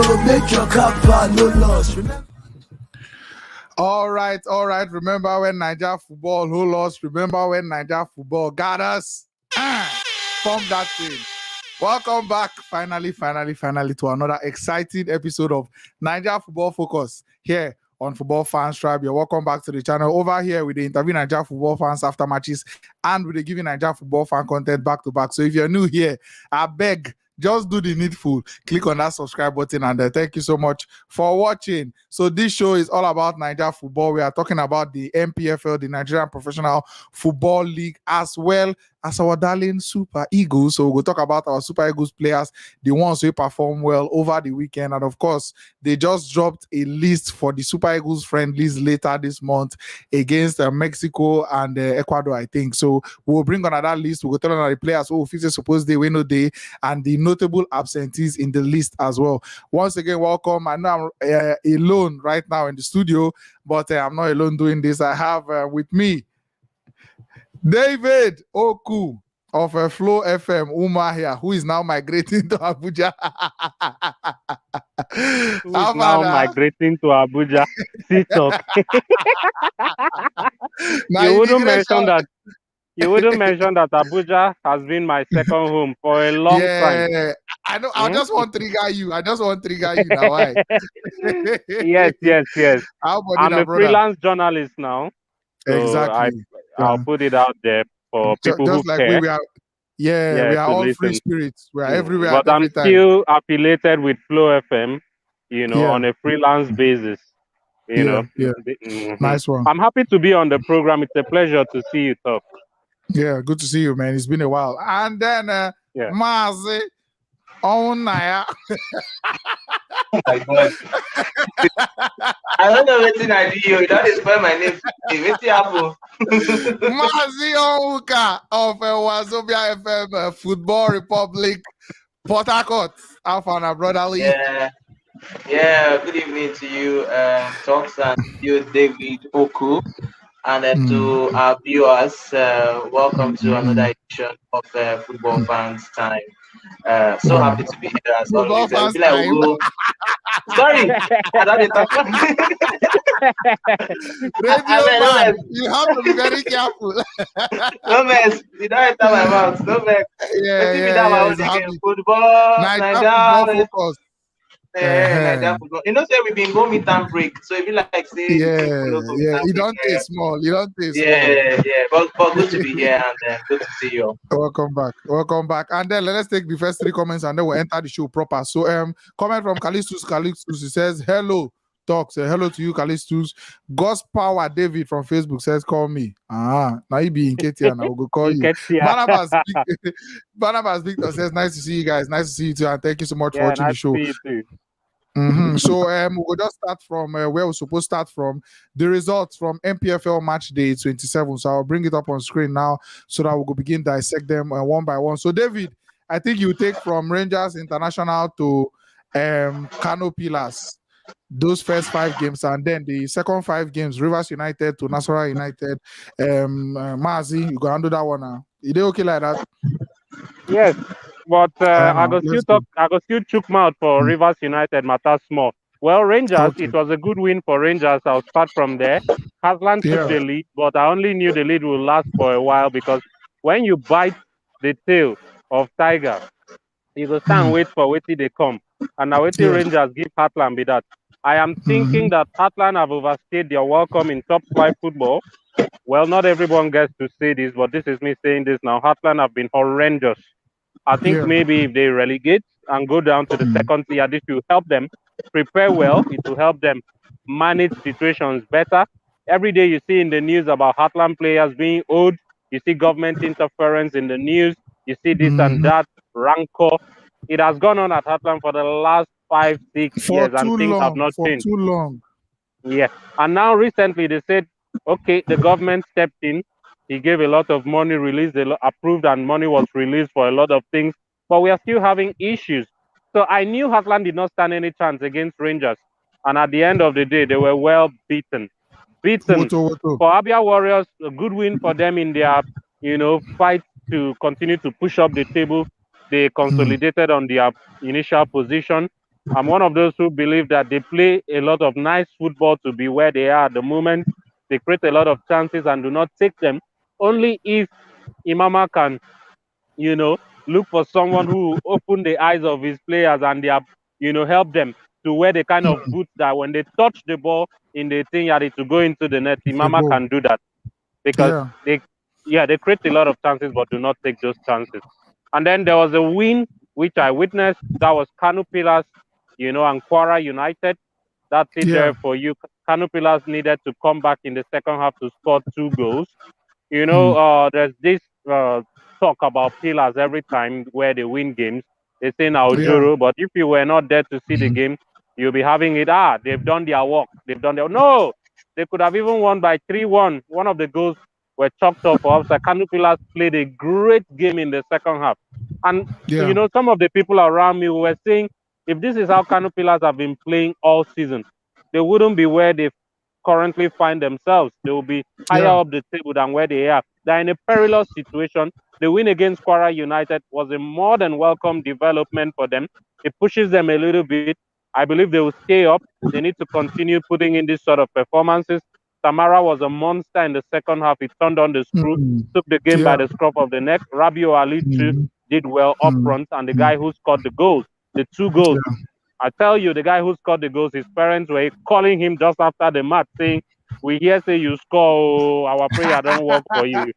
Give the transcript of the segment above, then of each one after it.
so make your kappa no loss. Remember. All right. Remember when Naija Football who lost? Remember when Naija Football got us? Pump that thing. Welcome back, finally, to another exciting episode of Naija Football Focus here on Football Fans Tribe. You're welcome back to the channel. Over here, we interview Naija Football fans after matches, and we're giving Naija Football fan content back to back. So if you're new here, I beg, just do the needful. Click on that subscribe button, and thank you so much for watching. So this show is all about Naija Football. We are talking about the NPFL, the Nigerian Professional Football League, as well as our darling Super Eagles. So we'll talk about our Super Eagles players, the ones who perform well over the weekend. And of course, they just dropped a list for the Super Eagles friendlies later this month against Mexico and Ecuador, I think. So we'll bring on that list. We'll tell on the players who officially supposed they win no day, and the notable absentees in the list as well. Once again, welcome. I know I'm alone right now in the studio, but I'm not alone doing this. I have with me David Oku of Flow FM Umahia, who is now migrating to Abuja. Who is now migrating to Abuja? You wouldn't mention that. You wouldn't mention that Abuja has been my second home for a long time. I know. I just want to trigger you. Now. Why? Yes. I'm a freelance journalist now. So exactly. I'll put it out there for people just who like care. we are all listen. Free spirits. We are everywhere. But I'm still affiliated with Flow FM, on a freelance basis. Nice one. I'm happy to be on the program. It's a pleasure to see you talk. Yeah, good to see you, man. It's been a while. And then Mazi Onwuka. My God. I don't know what I do. You don't spell my name. Mazi Onwuka of Wazobia FM Football Republic, Port Harcourt. Alpha brotherly. Yeah. Good evening to you, Talks, and you, David Oku. And to our viewers, welcome to another edition of Football Fans Time. So happy to be here as always. Sorry, I don't talk. You have to be very careful. No mess, you don't enter my mouth. No mess. Football, Naija Focus. Say we've been going mid-term break, so if you like say you don't taste small. But good to be here and good to see you. Welcome back. And then let's take the first three comments and then we'll enter the show proper. So comment from Callistus, he says hello. Talk, say hello to you, Callistus. God's Power David from Facebook says call me. Now you be in KT and I will go call you. Barnabas Victor says nice to see you guys. Nice to see you too, and thank you so much for watching the show. So we'll just start from where we're supposed to start from. The results from NPFL Matchday 27. So I'll bring it up on screen now so that we'll begin dissect them one by one. So David, I think you take from Rangers International to Kano Pillars, those first 5 games, and then the second 5 games, Rivers United to Nasarawa United. Mazi, you go handle that one now. Is it okay like that? Yes, but I go still chook mouth for Rivers United matter small. Well, Rangers, it was a good win for Rangers. I'll start from there. Hasland took the lead, but I only knew the lead will last for a while because when you bite the tail of Tiger, you go stand and wait for wait till they come. And now wait till Rangers give Heartland be that. I am thinking that Heartland have overstayed their welcome in top 5 football. Well, not everyone gets to say this, but this is me saying this now. Heartland have been horrendous. I think maybe if they relegate and go down to the second tier, this will help them prepare well. It will help them manage situations better. Every day you see in the news about Heartland players being owed. You see government interference in the news. You see this and that, rancor. It has gone on at Heartland for the last 5-6 years, and things have not changed. For too long. Yeah. And now recently they said, okay, the government stepped in. He gave a lot of money, approved, and money was released for a lot of things. But we are still having issues. So I knew Heartland did not stand any chance against Rangers. And at the end of the day, they were well beaten. For Abia Warriors, a good win for them in their, fight to continue to push up the table. They consolidated on their initial position. I'm one of those who believe that they play a lot of nice football to be where they are at the moment. They create a lot of chances and do not take them. Only if Imama can, look for someone who open the eyes of his players and they are, help them to wear the kind of boots that when they touch the ball in the thing yard to go into the net, Imama can do that because they create a lot of chances but do not take those chances. And then there was a win which I witnessed. That was Kano Pillars, and Kwara United. That's it there for you. Kano Pillars needed to come back in the second half to score 2 goals. There's this talk about Pillars every time where they win games. They say now Juro, but if you were not there to see the game, you'll be having it. They've done their work. No, they could have even won by 3-1. One of the goals were chalked off for offside. Kano Pillars played a great game in the second half. And, some of the people around me were saying, if this is how Kano Pillars have been playing all season, they wouldn't be where they currently find themselves. They will be higher up the table than where they are. They're in a perilous situation. The win against Kwara United was a more than welcome development for them. It pushes them a little bit. I believe they will stay up. They need to continue putting in this sort of performances. Tamara was a monster in the second half. He turned on the screw, took the game by the scruff of the neck. Rabio Ali too did well up front, and the guy who scored the goals, the 2 goals. I tell you, the guy who scored the goals, his parents were calling him just after the match, saying, "We hear say you score, our prayer don't work for you."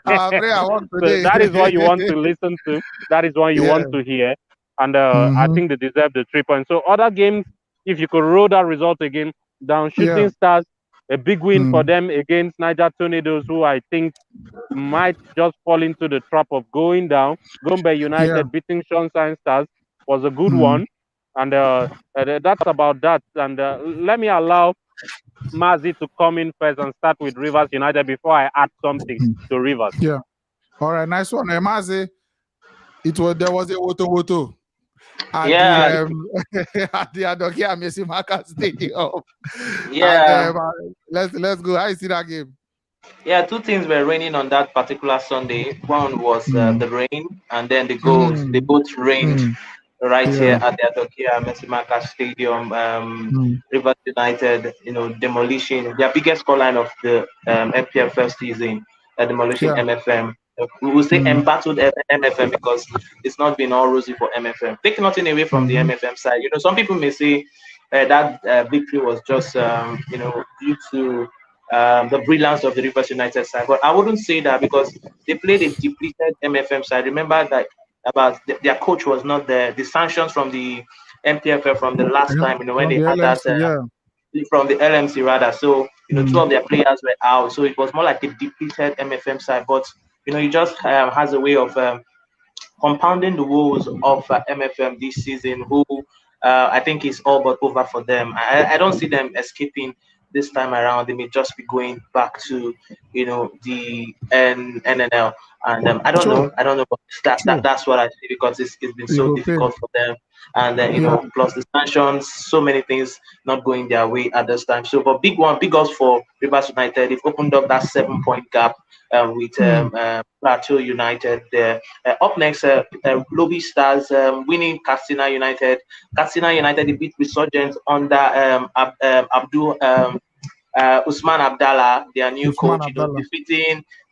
Our prayer work today. So that is what you want to listen to. That is what you want to hear. And I think they deserve the 3 points. So other games, if you could roll that result again, down Shooting Stars, a big win for them against Niger Tornadoes, who I think might just fall into the trap of going down. Gombe United beating Sunshine Stars was a good one. And that's about that. And let me allow Mazi to come in first and start with Rivers United before I add something to Rivers. Yeah. All right, nice one. Mazi, there was a woto at the Adokia Mesimaka Stadium. Yeah. And, let's go. How you see that game? Yeah, 2 things were raining on that particular Sunday. One was the rain, and then the goals. They both rained right here at the Adokia Mesimaka Stadium. Rivers United, demolishing their biggest scoreline of the NPFL season, demolishing MFM. We will say embattled MFM because it's not been all rosy for MFM. Take nothing away from the MFM side. Some people may say that victory was just, due to the brilliance of the Rivers United side. But I wouldn't say that because they played a depleted MFM side. Remember that about their coach was not there. The sanctions from the NPFL from the last time, when they had that from the LMC rather. So 2 of their players were out. So it was more like a depleted MFM side. But he just has a way of compounding the woes of MFM this season, who I think is all but over for them. I don't see them escaping this time around. They may just be going back to the NNL, and I don't know, but that's what I see because it's been so difficult for them, and then plus the sanctions, so many things not going their way at this time. So, but big ups for Rivers United. They've opened up that 7-point gap with Plateau United there. Up next, Lobby Stars winning Katsina United. Katsina United they beat Resurgence under Abdul Usman Abdallah, their new coach,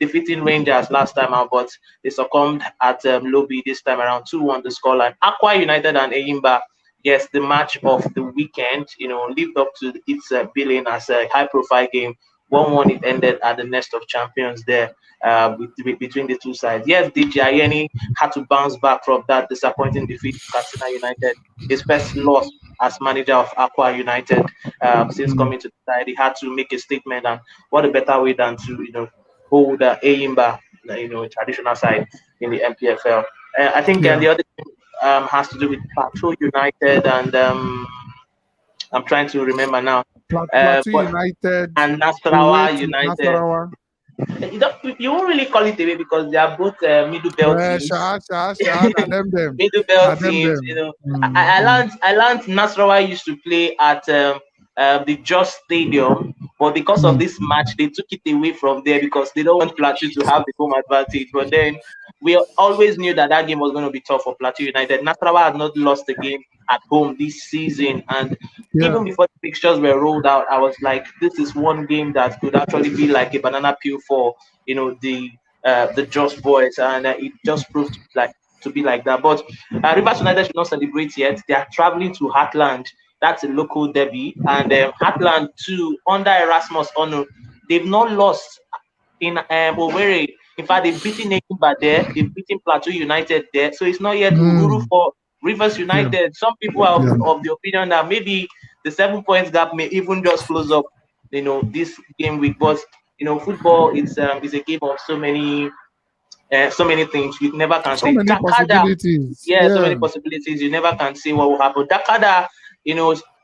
defeating Rangers last time out, but they succumbed at Lobby this time around 2-1 the scoreline. Aqua United and Eyimba, yes, the match of the weekend, lived up to its billing as a high-profile game. 1-1 it ended at the Nest of Champions there between the 2 sides. Yes, DJ Ayeni had to bounce back from that disappointing defeat to Katsina United. His first loss as manager of Aqua United since coming to the side. He had to make a statement, and what a better way than to hold Eyimba, traditional side in the NPFL. I think the other thing has to do with Plateau United and I'm trying to remember now. Plateau United and Nasarawa United. You won't really call it away because they are both middle belt teams. Middle belt teams. I learned Nasarawa used to play at the Just Stadium, but because of this match, they took it away from there because they don't want Plateau to have the home advantage. But then we always knew that game was going to be tough for Plateau United. Nasarawa had not lost a game at home this season, and even before the fixtures were rolled out, I was like, this is one game that could actually be like a banana peel for the Just Boys, and it just proved to be like that. But Rivers United should not celebrate yet. They are traveling to Heartland. That's a local derby, and Heartland too under Erasmus Onu. They've not lost in Owerri. In fact, they've beaten Enyimba there. They've beaten Plateau United there. So it's not yet Uhuru for Rivers United. Some people are of the opinion that maybe the 7 points gap may even just close up, this game week. But football is a game of so many things. You never can say. Many possibilities. So many possibilities. You never can say what will happen. Dakada,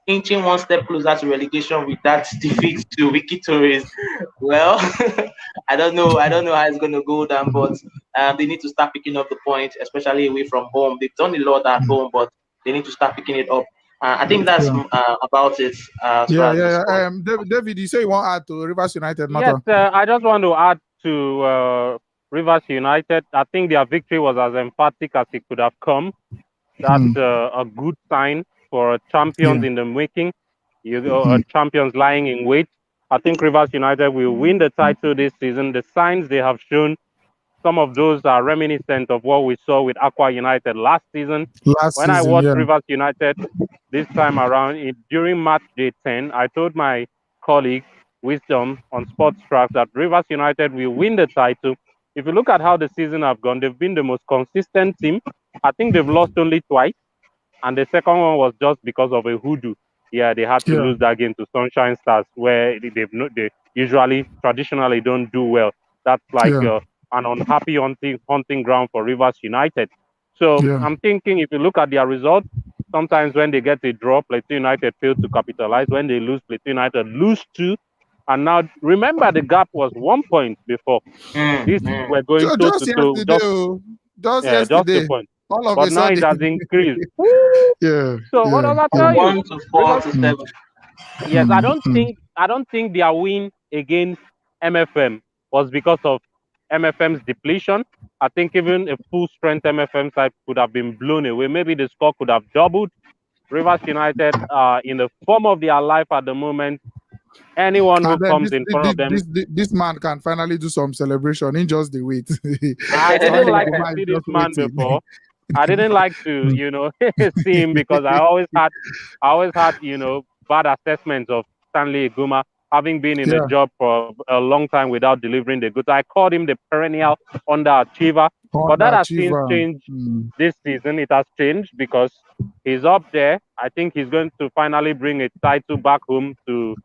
inching one step closer to relegation with that defeat to Wiki Torres. Well, I don't know how it's going to go down, but they need to start picking up the points, especially away from home. They've done a lot at home, but they need to start picking it up. I think that's about it. David, you say you want to add to Rivers United matter? Yes, I just want to add to Rivers United. I think their victory was as emphatic as it could have come. That's a good sign for champions in the making. Champions lying in wait. I think Rivers United will win the title this season. The signs they have shown, some of those are reminiscent of what we saw with Aqua United last season. When I watched Rivers United this time around, during match day 10, I told my colleague, Wisdom, on Sports Track that Rivers United will win the title. If you look at how the season have gone, they've been the most consistent team. I think they've lost only twice, and the second one was just because of a hoodoo. Yeah, they had to lose that game to Sunshine Stars, where they usually traditionally don't do well. That's like an unhappy hunting ground for Rivers United. So I'm thinking, if you look at their results, sometimes when they get a draw, Plateau United fail to capitalize. When they lose, Plateau United lose 2. And now, remember, the gap was 1 point before. We're going just yesterday. 2 points. But now it has increased. So what does that tell you? 1 to 4 to 7. Yes, I don't think their win against MFM was because of MFM's depletion. I think even a full strength MFM side could have been blown away. Maybe the score could have doubled. Rivers United in the form of their life at the moment. Anyone who comes in front of them, this man can finally do some celebration in just the wait. I didn't like to see this man before. I didn't like to, see him because I always had, bad assessments of Stanley Iguma, having been in the job for a long time without delivering the goods. I called him the perennial underachiever, but that has since changed this season. It has changed because he's up there. I think he's going to finally bring a title back home to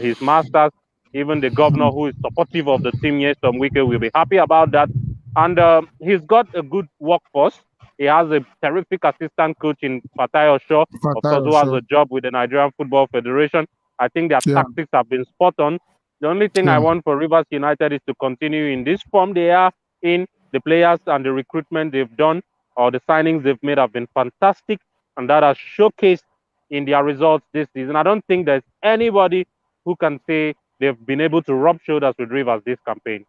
his masters. Even the governor, who is supportive of the team, Nyesom Wike, will be happy about that. And he's got a good workforce. He has a terrific assistant coach in Fatai Osho, of course, who has a job with the Nigerian Football Federation. I think their tactics have been spot on. The only thing I want for Rivers United is to continue in this form they are in. The players and the recruitment they've done, or the signings they've made, have been fantastic, and that has showcased in their results this season. I don't think there's anybody who can say they've been able to rub shoulders with Rivers this campaign.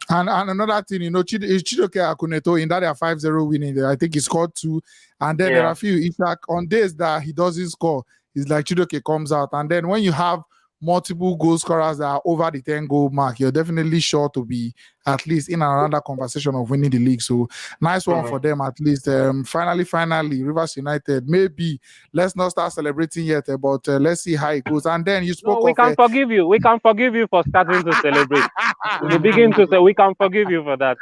And another thing, Chidoke Akuneto in that 5-0 winning there, I think he scored 2. And then there are a few, in fact, on days that he doesn't score, it's like Chidoke comes out. And then when you have multiple goal scorers that are over the 10-goal mark, you're definitely sure to be at least in another conversation of winning the league. So nice one for them at least. Finally, Rivers United. Maybe let's not start celebrating yet, but let's see how it goes. And then you spoke we can forgive you. We can forgive you for starting to celebrate. We begin to say we can forgive you for that.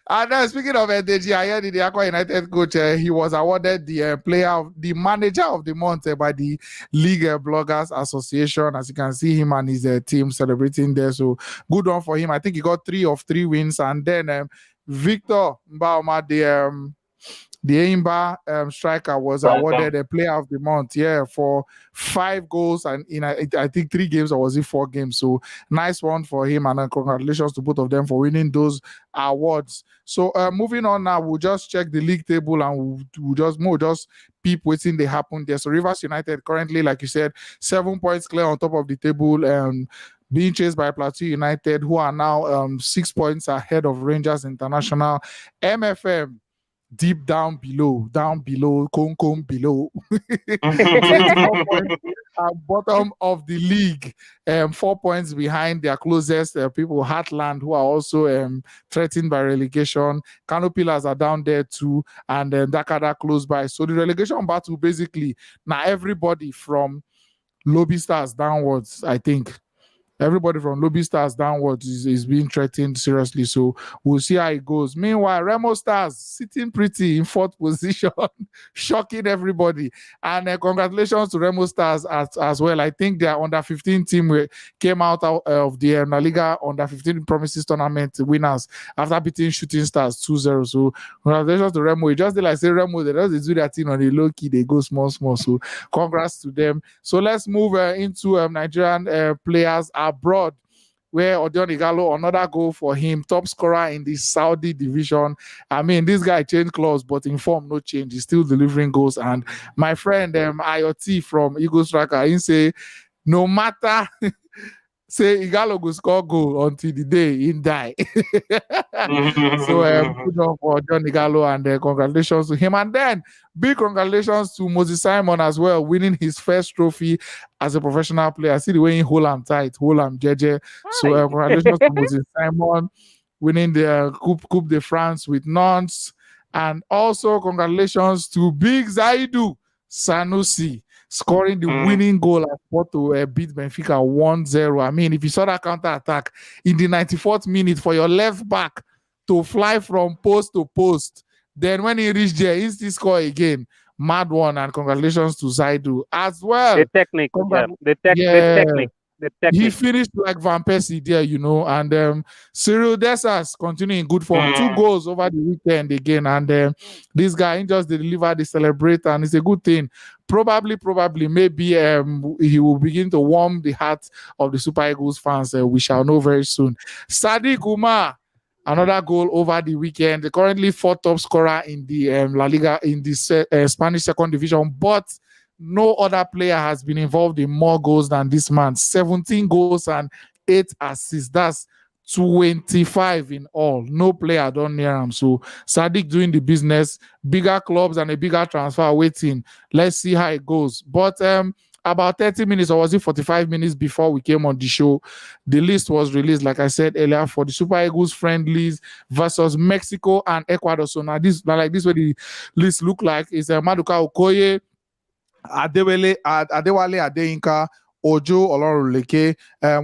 And then speaking of NDG, I heard the Aqua United coach, he was awarded the manager of the month by the League Bloggers Association. As you can see him and his team celebrating there. So good one for him. I think he got 3 of 3 wins. And then Victor Mbauma, the Eimba striker, was awarded a player of the month, for 5 goals and in I think 3 games, or was it 4 games? So nice one for him, and congratulations to both of them for winning those awards. So moving on now, we'll just check the league table and we'll just peep waiting they happen there. So Rivers United currently, like you said, 7 points clear on top of the table. being chased by Plateau United, who are now 6 points ahead of Rangers International. MFM, deep down below, Concom below. 24 points at bottom of the league, 4 points behind their closest people, Heartland, who are also threatened by relegation. Kano Pillars are down there too, and Dakada close by. So the relegation battle basically now everybody from Lobby Stars downwards, I think. Everybody from Lobby Stars downwards is being threatened seriously. So we'll see how it goes. Meanwhile, Remo Stars sitting pretty in fourth position, shocking everybody. And congratulations to Remo Stars as well. I think their under 15 team came out of the La Liga under 15 Promises tournament winners after beating Shooting Stars 2-0. So congratulations to Remo. It just like say Remo, they just do that thing on the low key, they go small. So congrats to them. So let's move into Nigerian players abroad, where Odion Igalo, another goal for him, top scorer in the Saudi division. I mean, this guy changed clothes, but in form, no change. He's still delivering goals. And my friend IoT from Eagle Striker, he say, no matter say Igalo go score goal until the day he die. So good on for John Igalo, and congratulations to him. And then big congratulations to Mazi Simon as well, winning his first trophy as a professional player. See the way he hold him tight, hold him jeje. So congratulations to Mazi Simon winning the Coupe de France with Nantes. And also congratulations to Big Zaidu Sanusi, scoring the winning goal at Porto, beat Benfica 1-0. I mean, if you saw that counter attack in the 94th minute for your left back to fly from post to post, then when he reached there, he still score again. Mad one, and congratulations to Zaidu as well. The technique, the technique. He finished like Van Persie there, and Cyril Dessers continuing in good form. 2 goals over the weekend again, and this guy, he just delivered the celebrate, and it's a good thing. Probably, maybe he will begin to warm the hearts of the Super Eagles fans. We shall know very soon. Sadiq Umar, another goal over the weekend. Currently 4th top scorer in the La Liga, in the Spanish second division, but no other player has been involved in more goals than this man. 17 goals and 8 assists. That's 25 in all. No player done near him. So Sadiq doing the business. Bigger clubs and a bigger transfer waiting. Let's see how it goes. But about 30 minutes, or was it 45 minutes before we came on the show, the list was released, like I said earlier, for the Super Eagles friendlies versus Mexico and Ecuador. So now this what the list look like is Maduka Okoye, Adewale Adeyinka, Ojo Olorunleke,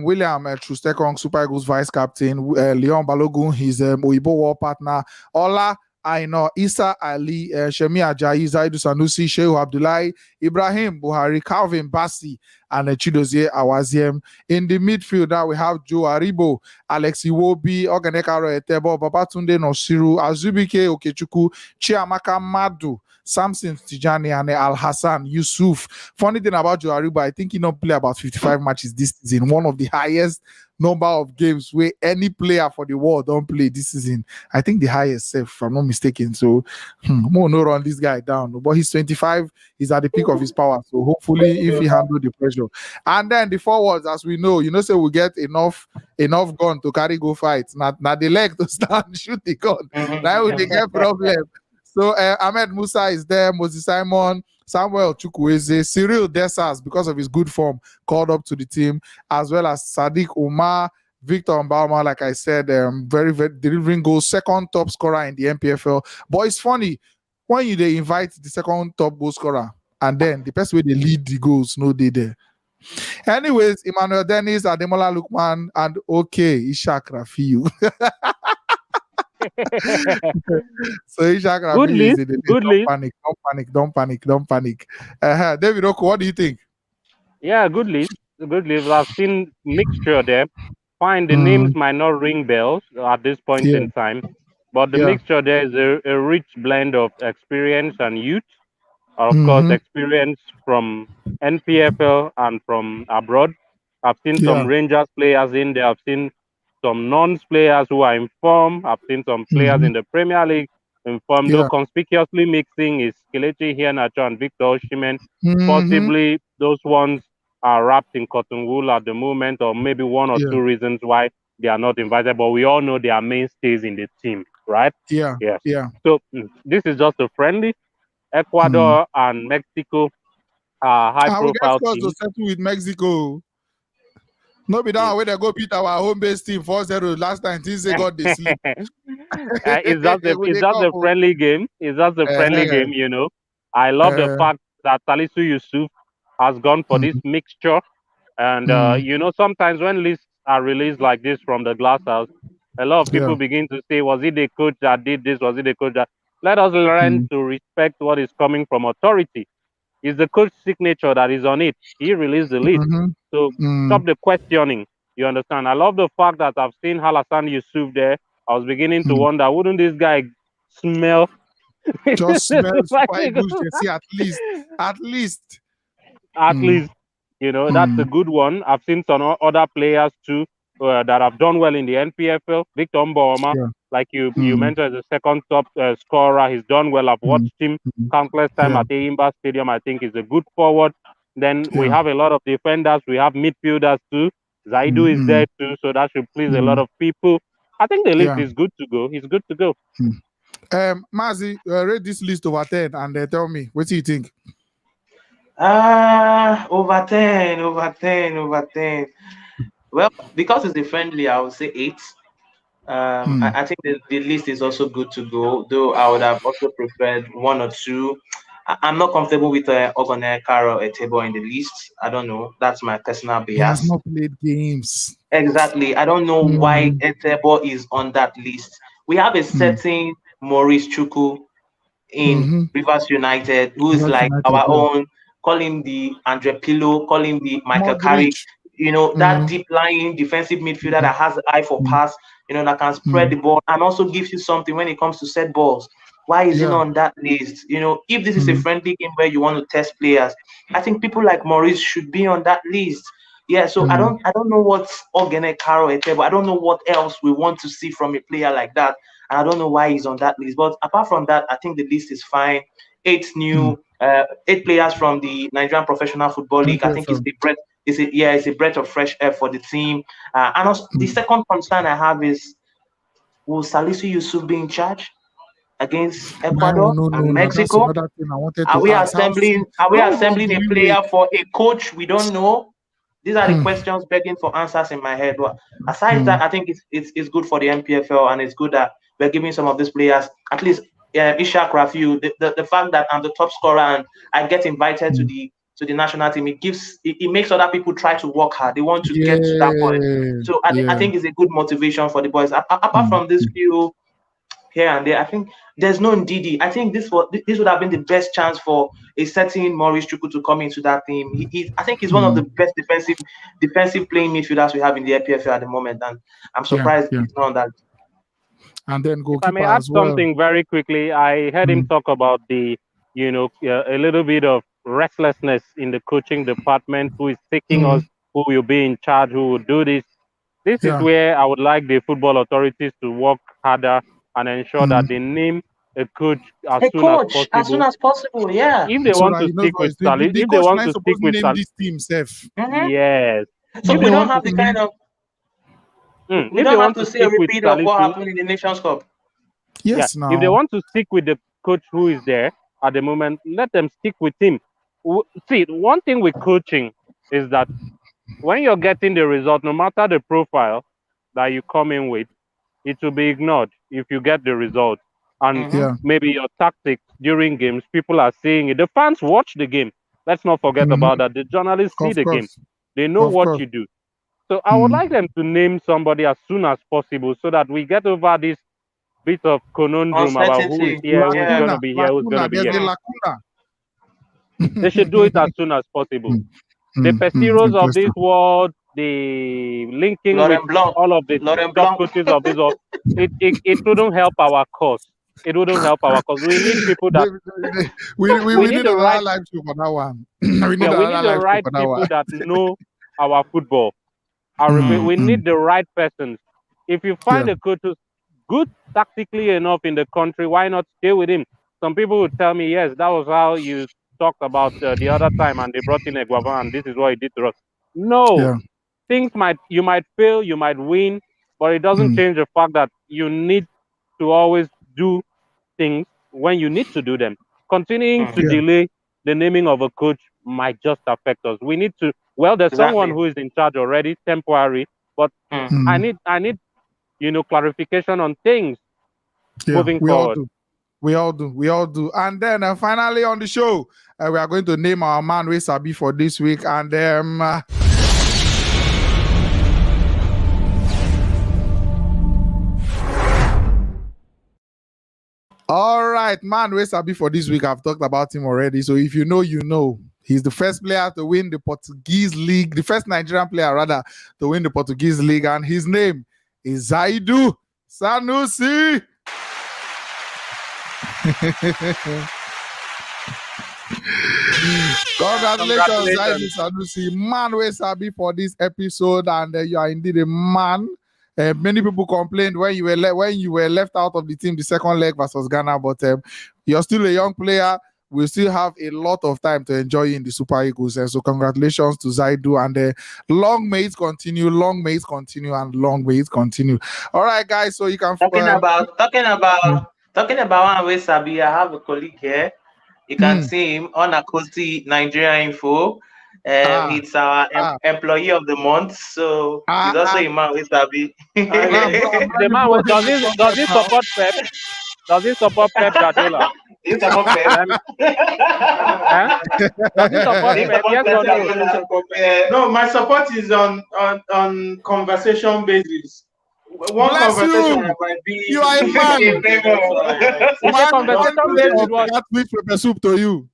William Trustekong, Super Eagles vice captain, Leon Balogun, his Oyibo war partner, Ola Aino, Isa Ali, Shemi Ajayi, Zaidu Sanusi, Shehu Abdullahi, Ibrahim Buhari, Calvin Bassi, and Chidozie Awaziem. In the midfield, now we have Joe Aribo, Alex Iwobi, Oganekaro Etebo, Babatunde Nosiru, Azubike Okechukwu, Chiamaka Madu, Samson Tijani, and Al Hassan Yusuf. Funny thing about Joe Aribo, I think he not play about 55 matches this season, one of the highest number of games where any player for the world don't play this season. I think the highest, if I'm not mistaken. So more no run this guy down. But he's 25, he's at the peak of his power. So hopefully if he handle the pressure. And then the forwards, as we know, say we get enough gun to carry go fight. Not the leg to stand, shoot the gun. Now they get problem. So Ahmed Musa is there, Mazi Simon, Samuel Chukwueze, Cyril Dessers, because of his good form, called up to the team, as well as Sadiq Umar, Victor Osimhen, like I said, very, very delivering goals, second top scorer in the NPFL. But it's funny, when they invite the second top goal scorer, and then the person where they lead the goals, no they there. Anyways, Emmanuel Dennis, Ademola Lukman, and Ishak Rafiu. So Ishak Rafiu is in the lead. Don't panic. David Oku, what do you think? Yeah, good list. I've seen mixture there. Fine, the names might not ring bells at this point in time, but the mixture there is a rich blend of experience and youth. Of course, experience from NPFL and from abroad. I've seen some Rangers players in there. I've seen some Nuns players who are in form. I've seen some players in the Premier League in form. Though conspicuously mixing is Kelechi Iheanacho and Victor Osimhen. Possibly those ones are wrapped in cotton wool at the moment, or maybe one or two reasons why they are not invited. But we all know they are mainstays in the team, right? Yeah. Yes. Yeah. So this is just a friendly. Ecuador and Mexico are And we get high-profile scores to teams. settle with Mexico. No be that way they go beat our home base team 4-0 last time. Things they got they sleep. It's just a friendly game. It's just a friendly game, you know. I love the fact that Salisu Yusuf has gone for this mixture. And, you know, sometimes when lists are released like this from the glass house, a lot of people begin to say, was it the coach that did this? Was it the coach that... Let us learn to respect what is coming from authority. It's the coach's signature that is on it. He released the list. So stop the questioning. You understand? I love the fact that I've seen Halassan Yusuf there. I was beginning to wonder, wouldn't this guy smell? Just smell Super Eagles jersey at least. At least. At least, you know, that's a good one. I've seen some other players too that have done well in the NPFL. Victor Osimhen, like you mentioned, as a second top scorer. He's done well. I've watched him countless times at Eimba Stadium. I think he's a good forward. Then we have a lot of defenders. We have midfielders too. Zaidu is there too, so that should please a lot of people. I think the list is good to go. He's good to go. Mazi, read this list over 10 and tell me, what do you think? Over 10, over 10, over 10. Well, because it's a friendly, I would say 8. I think the list is also good to go, though I would have also preferred 1 or 2. I'm not comfortable with Ogone Karo Etebo in the list. I don't know. That's my personal bias. He has not played games. Exactly. I don't know why Etebo is on that list. We have a certain Maurice Chuku in Rivers United, who is like our own. Call him the Andre Pillow, call him the Michael Carrick. You know, that deep lying defensive midfielder that has the eye for pass, you know, that can spread the ball and also gives you something when it comes to set balls. Why is he not on that list? You know, if this is a friendly game where you want to test players, I think people like Maurice should be on that list. Yeah, so I don't know what's Ogene Karo Etebo. I don't know what else we want to see from a player like that. And I don't know why he's on that list. But apart from that, I think the list is fine. 8 players from the Nigerian Professional Football League. I think it's a breath of fresh air for the team. And also, the second concern I have is, will Salisu Yusuf be in charge against Ecuador and Mexico? Are we assembling a player for a coach we don't know? These are the questions begging for answers in my head. But aside that, I think it's good for the NPFL, and it's good that we're giving some of these players, at least Ishak Rafiu, the fact that I'm the top scorer and I get invited to the national team, it makes other people try to work hard. They want to get to that point. So I think it's a good motivation for the boys. Apart from this few here and there, I think there's no Ndidi. I think this would have been the best chance for a certain Maurice Chuku to come into that team. I think he's one of the best defensive playing midfielders we have in the APFL at the moment, and I'm surprised he's not on that. And then goalkeeper if I may add as well. something very quickly, I heard him talk about a little bit of restlessness in the coaching department. Who is taking us? Who will be in charge? Who will do this? This is where I would like the football authorities to work harder and ensure that they name a coach as soon as possible. Yeah. If they want to stick with Sally, if they want to stick with Sally, this team safe. Yes. So we don't have the kind of. We don't have to see a repeat of what happened in the Nations Cup. Yes, now. If they want to stick with the coach who is there at the moment, let them stick with him. See, one thing with coaching is that when you're getting the result, no matter the profile that you come in with, it will be ignored if you get the result. And maybe your tactics during games, people are seeing it. The fans watch the game. Let's not forget about that. The journalists see the game. They know what you do. So I would like them to name somebody as soon as possible so that we get over this bit of conundrum about who is here, who's going to be here, who's going to be here. They should do it as soon as possible. The Pesiros of this world, the linking with all of the top coaches of this world, it wouldn't help our cause. It wouldn't help our cause. We need people that we need the right live show for that one. We need the right people that know our football. I repeat, we need the right persons. If you find a coach who's good tactically enough in the country, why not stay with him? Some people would tell me, yes, that was how you talked about the other time, and they brought in Eguava, and this is what he did to us. No, you might fail, you might win, but it doesn't change the fact that you need to always do things when you need to do them. Continuing to delay the naming of a coach might just affect us. We need to. Well, there's someone who is in charge already, temporary, but I need clarification on things moving forward. We all do. And then finally on the show, we are going to name our man Weh Sabi for this week. And all right, man Weh Sabi for this week. I've talked about him already. So if you know, you know. He's the first player to win the Portuguese league, the first Nigerian player rather to win the Portuguese league, and his name is Zaidu Sanusi. Congratulations, Zaidu Sanusi, man Weh Sabi for this episode, and you are indeed a man. Many people complained when you were left out of the team the second leg versus Ghana, but you're still a young player. We still have a lot of time to enjoy you in the Super Eagles. And so congratulations to Zaidu, and long may it continue, and long may it continue. All right, guys. So you can talking about Weh Sabi. I have a colleague here. You can see him on Akosi Nigeria Info. It's our employee of the month, so he's also a man Weh Sabi. The man does he support Pep? Does he support Pep Guardiola? He support Pep. Does he support Pep? Yes or no? No, my support is on conversation basis. One Bless conversation you. might be. You are a man. One conversation based what? That which pepper soup to you.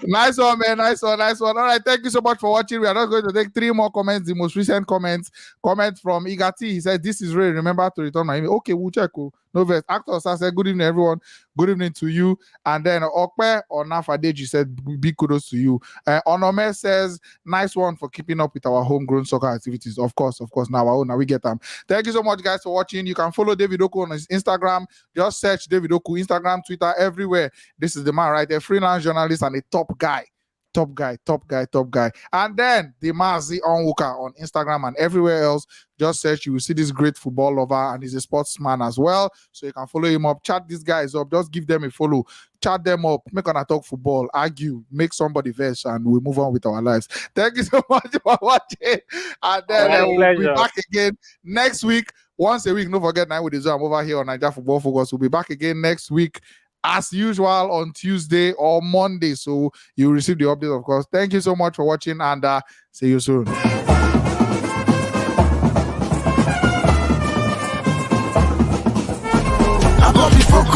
Nice one, man. Nice one. All right, thank you so much for watching. We are not going to take 3 more comments. The most recent comment from Igati. He said, "This is Ray. Remember to return my email." Okay, we'll check. No verse. Actor said, "Good evening, everyone. Good evening to you." And then Okpe or Nafadeji said, "Big kudos to you." Onome says, "Nice one for keeping up with our homegrown soccer activities." Of course. Now we get them. Thank you so much, guys, for watching. You can follow David Oku on his Instagram. Just search David Oku, Instagram, Twitter, everywhere. This is the man right there, freelance journalist and a top guy. Top guy. And then the Mazi Onwuka on Instagram and everywhere else. Just search, you will see this great football lover, and he's a sportsman as well. So you can follow him up, chat these guys up, just give them a follow, chat them up, make on a talk football, argue, make somebody verse, and we move on with our lives. Thank you so much for watching. And then we'll be back again next week. Once a week. Don't forget, now with the I'm over here on Naija Football Focus. We'll be back again next week, as usual, on Tuesday or Monday. So you'll receive the update, of course. Thank you so much for watching, and see you soon.